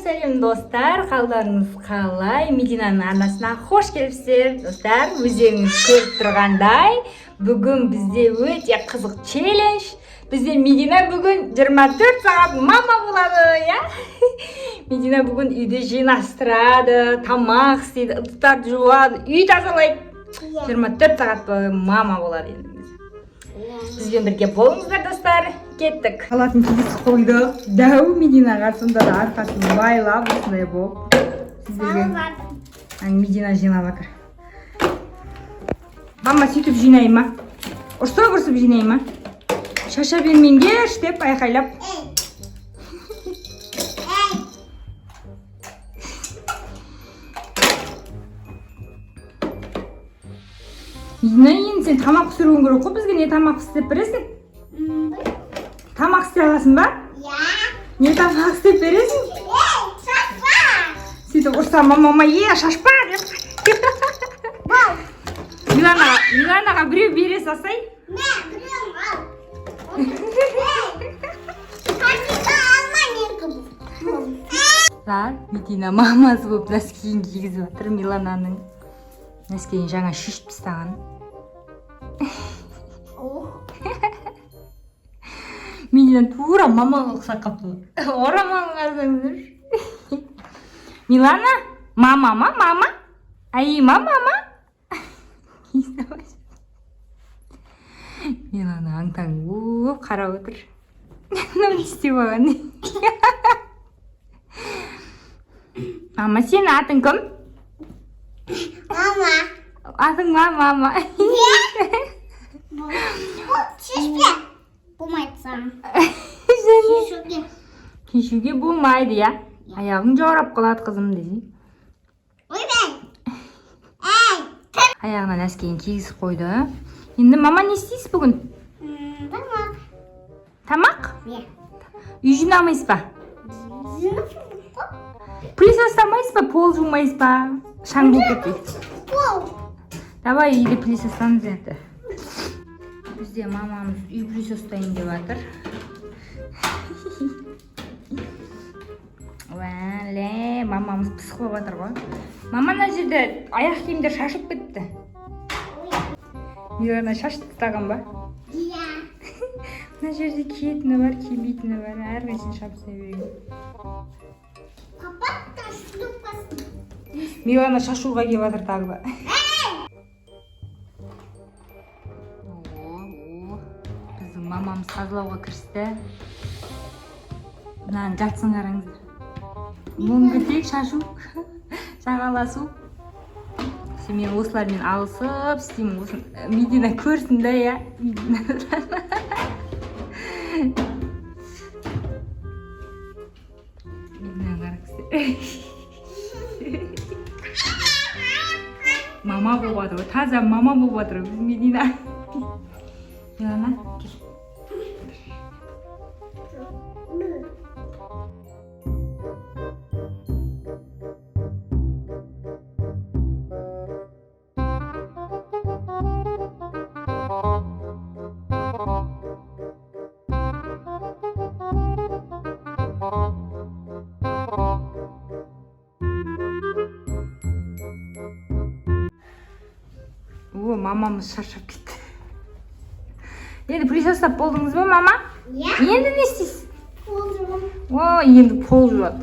сәлем достар, қалдарыңыз қалай? Мединаның арнасына қош келіпсіздер. Достар, өздеріңіз көріп тұрғандай, бүгін бізде өте қызық челлендж. Бізде Медина бүгін 24 сағат мама болады, я? Медина бүгін үйді жинастырады, тамақ істейді, ыдыстарды жуады, үй тазалайды. 24 сағат бойы мама болады енді. Бізбен бірге болыңыздар, достар. Кеттік. Алатын киіз қойдық. Дәу Мединаға сонда да арқасын байлап, осындай болып. Медина жинап жатыр. Мама сөйтіп жинай ма? Ұрсып жинай ма? Шаша бермеңдер деп айқайлап. Медина, енді сен тамақ пісіруің керек қой, бізге не тамақ істеп бересің? Тамақ істей аласың ба? Не тамақ істеп бересің? Шашпа! Сөйтіп ұрса мама, шашпа деп. Миланаға біреу бере салсай? Біреу ал. Медина мамасы болып нәскиін кигізіп жатыр. Милананың нәскиін жаңа шешіп тастаған. Медина тура мамаға ұқсап қалыпты. Орамалын қарасаңыздар. Милана, мама? Айыма, мама? Милана аң-таң болып қарап отыр. Не істеп алған? Мама, сен атың кім? Мама. Атың мама. Шешпе. Болмайтсам. Кешуге болмайды, я? Аяғың жаурап қалады, қызым, десе. Аяғына нәскиін кигізіп қойды. Енді мама не істейсіз бүгін? Тамақ. Тамақ? Үй жинамайсыз ба? Пылесос ұстамайсыз ба? Пол жумайсыз ба? Шаң болып кетпейді. Пол. Давай үйді пылесостамыз енді. Бізде мамамыз үй пылесостайын деп жатыр. Мамамыз пысық болып жатыр ғой. Мама мына жерде аяқ киімдер шашып кетті. Милана шашып тастаған ба? Иә. Мына жерде киетіні бар, кимейтіні бар. Әрқайсысын шабыса береді. Папа штукасы. Милана шашуға келіп жатыр тағы да. Біздің мамамыз тазалауға кірісті. Мынаны жатсын қараңыздар. Мұңғы тек шашу, жағаласу. Мен осылармен алысып істеймін. Медина көрсін да, я? Медина қараңыздар. Мама болып жатыр, таза мама болып жатыр Медина. Милана, кел. Мамамыз шаршап кетті. Енді пылесостап болдыңыз ба, мама? Иә. Енді не істейсіз? Пол жуам. Енді пол жуады.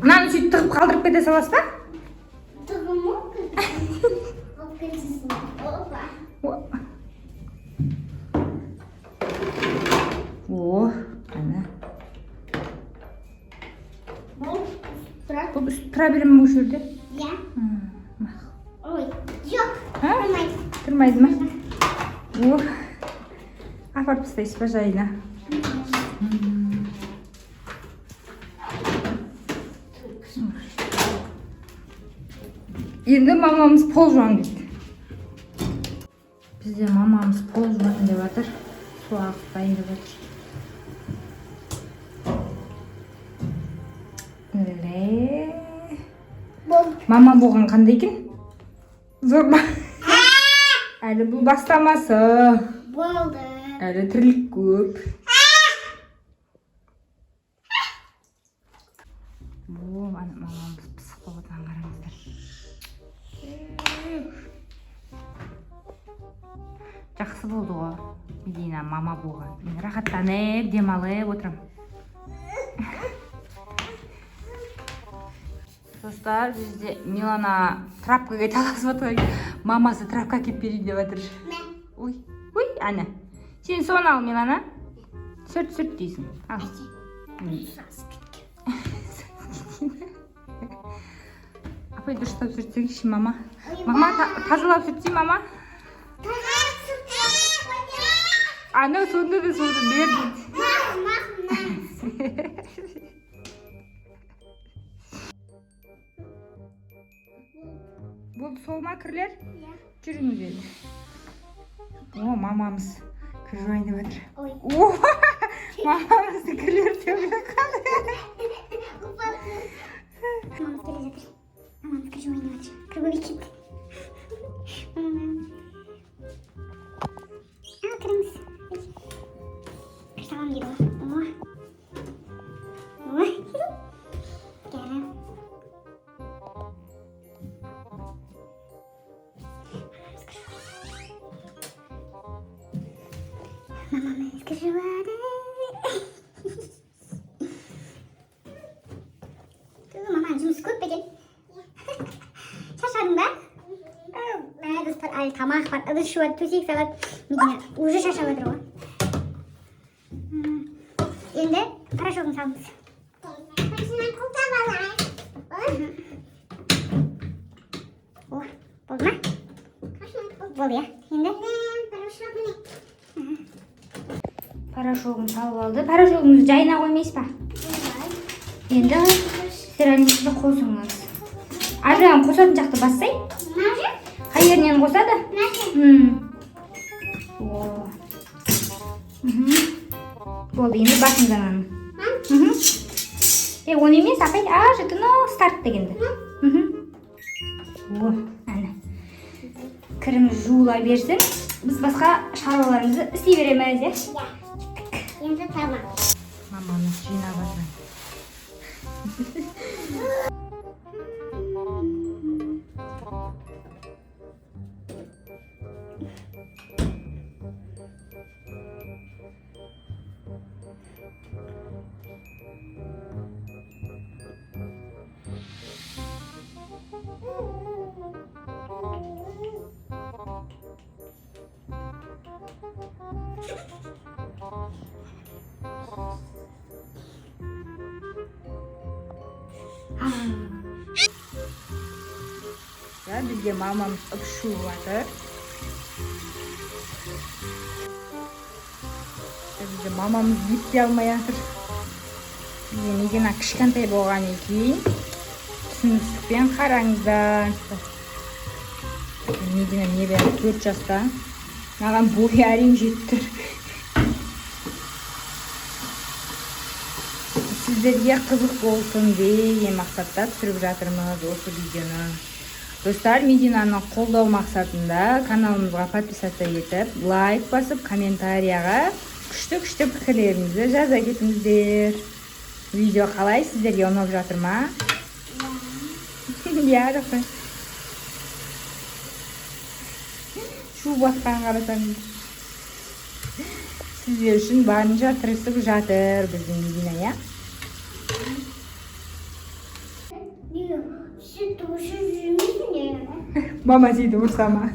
Мынаны сөйтіп тығып қалдырып кете саласыз ба? Тығымы? Алып кетесің. Ана. Бұл Тұра беремін бұл жерде? Иә. Ой, жоқ. Тұрмайды ма? Апарып тастайсыз ба жайына? Енді мамамыз пол жуан дейді. Бізде мамамыз пол жуатын деп жатыр. Су ағызбайын деп жатыр. Мама болған қандай екен? Зор ма? Әлі бұл бастамасы. Болды. Әлі тірлік көп. Ана мамамыз пысық болып отырған қараңыздар. Жақсы болды ғой. Медина мама болған. Мен рахаттанып, демалып отырам. Достар, бізде Милана трапкаға таласып отыр. Мамасы трапка кеп берейін деп отыр. Ой, ана. Сен соны ал, Милана. Сүрт дейсің. Ал. Апай дұрыстап сүртсеңші, мама. Мама тазалап сүртсей, мама. Ана сонда да суды бер дейді. Болды сол ма кірлер? Жүріңіз енді. О, мамамыз кір жуайын деп отыр. О, мамамызды кірлер төгіліп қалды. Мамамыз келе жатыр. Мамамыз кір жуайын деп жатыр. Кір көбейіп кетті. Кіріңіз. Кір салам дейді ғой. Кәрім. Мамамыз кір жуады. Маманың жұмысы көп бе екен? Шаршадың ба? Достар, әлі тамақ бар, ыдыс жуады, төсек салады. Медина уже шаршап отыр ғой. Енді порошогын салыңыз. Болды ма? Болды, иә. Енді Порошогын салып алды. Порошогыңызды жайына қоймайсыз ба? Енді стиральницаға қосыңыз. Ар жағын қосатын жақты бассай. Қай жерінен қосады? Болды, енді басыңыз ананы. Оны емес, апай, жытыны старт дегенді. Әні. Кіріміз жуыла берсін. Біз басқа шаруаларымызды істей береміз, е? енді тамақ. Мамамыз жинап жатыр. Bizge mamamız öpüşüyor vardır. Bizge mamamız gitti almayatır. Medina kішкентай болған екен. Түсіністікпен қараңыздар. Медина небәрі 4 жаста. Маған бойы әрең жетті. Сіздерге қызық болсын деген мақсатта түсіріп жатырмыз осы видеоны. Достар, Мединаны қолдау мақсатында каналымызға подписаться етіп, лайк басып, комментарияға күшті пікірлеріңізді жаза кетіңіздер. Видео қалай, сіздерге ұнап жатыр ма? Иә, жақсы. Шу басқан қарасаңыз. Сіздер үшін барынша тырысып жатыр біздің Медина, иә? Süt uşu жүрмейсің не? Мама дейді ұрсама.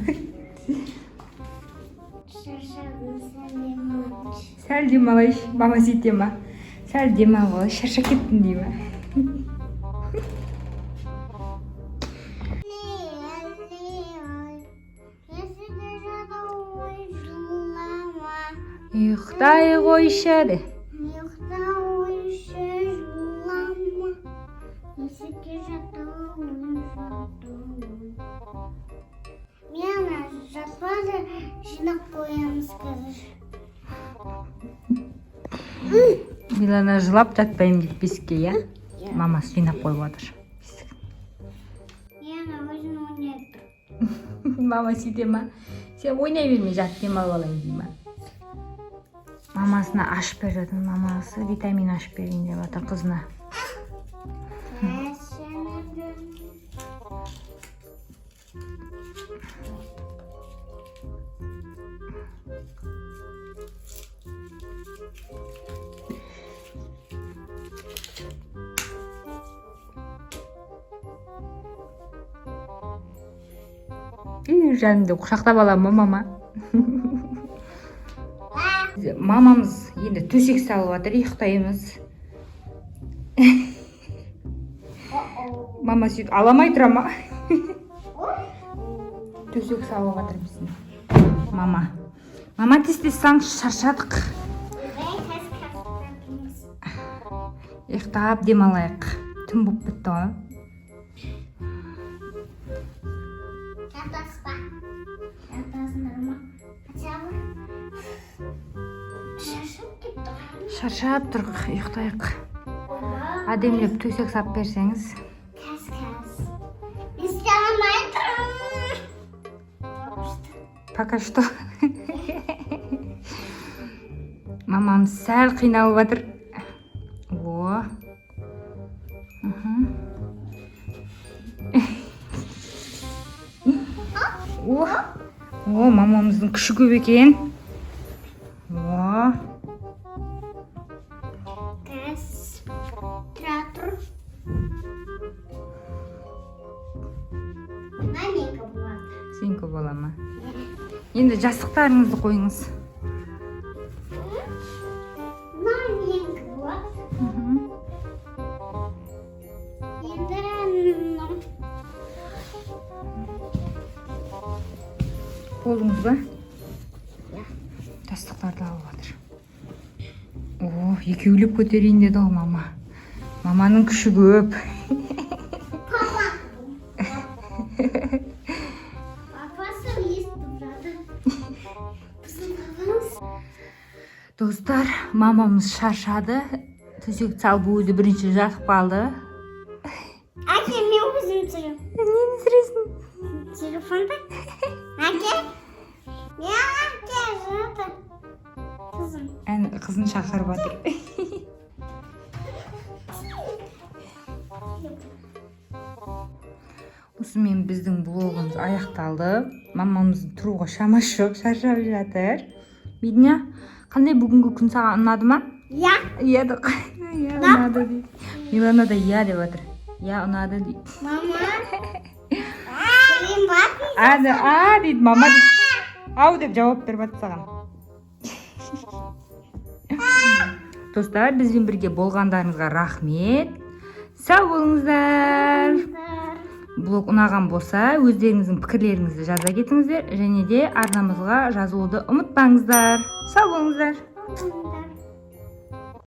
Шаршадың сәл демалайыншы. Сәл демалайыншы. Мама дейді ма? Сәл демалайыншы. Шаршап кеттім дейді ма? Ұйықтай қойшы де. Ұйықтай қойшы жылама. Есікке жатуын. Мен жатпады жинап қоямыз қазір. Милана жылап жатпаймын деп бесікке, иә? Мамасы жинап қойып отыр. Мен өзін ойнап тұр. Мама сөйте ма? Сен ойнай бермей жат, демалып алайын дей ма? Мамасына ашып беріп жатыр. Мамасы витамин ашып берейін деп жатыр қызына. жанымда құшақтап аламын мама. Мамамыз енді төсек салып жатыр, ұйықтаймыз. Мама сөйтіп аламай тұра ма? Төсек салып жатыр біздің. Мама тез саңыз, шаршадық. Ұйықтап демалайық. Түн болып бітті ғой. Шаршап тұрық, ұйықтайық. Әдемілеп төсек сап берсеңіз. Пока что. Мамам сәл қиналып жатыр. О. О, мамамыздың күші көп екен. О. Сен көп бола ма? Енді жастықтарыңызды қойыңыз. Болдыңыз ба? Жастықтарды алып жатыр. О, екеулеп көтерейін деді ғой мама. Маманың күші көп. Достар, мамамыз шаршады. Төсек салып өзі бірінші жатып қалды. Әке, мен өзім түсірем. Нені түсіресің? Телефонда. Әке. Әке, жаты. Қызым. Қызын шақырып жатыр. Осымен біздің блогымыз аяқталды. Мамамыздың тұруға шамасы жоқ, шаршап жатыр. Медина, қандай бүгінгі күн саған ұнады ма? Я. Иә, ұнады дейді. Милана да иә деп жатыр. Я, ұнады дейді. Мама. Сен батын. Дейді, мама дейді. Ау деп жауап беріп жатыр саған. Достар, бізбен бірге болғандарыңызға рахмет. Сау болыңыздар. Блог ұнаған болса, өздеріңіздің пікірлеріңізді жаза кетіңіздер, және де арнамызға жазуды ұмытпаңыздар. Сау болыңыздар.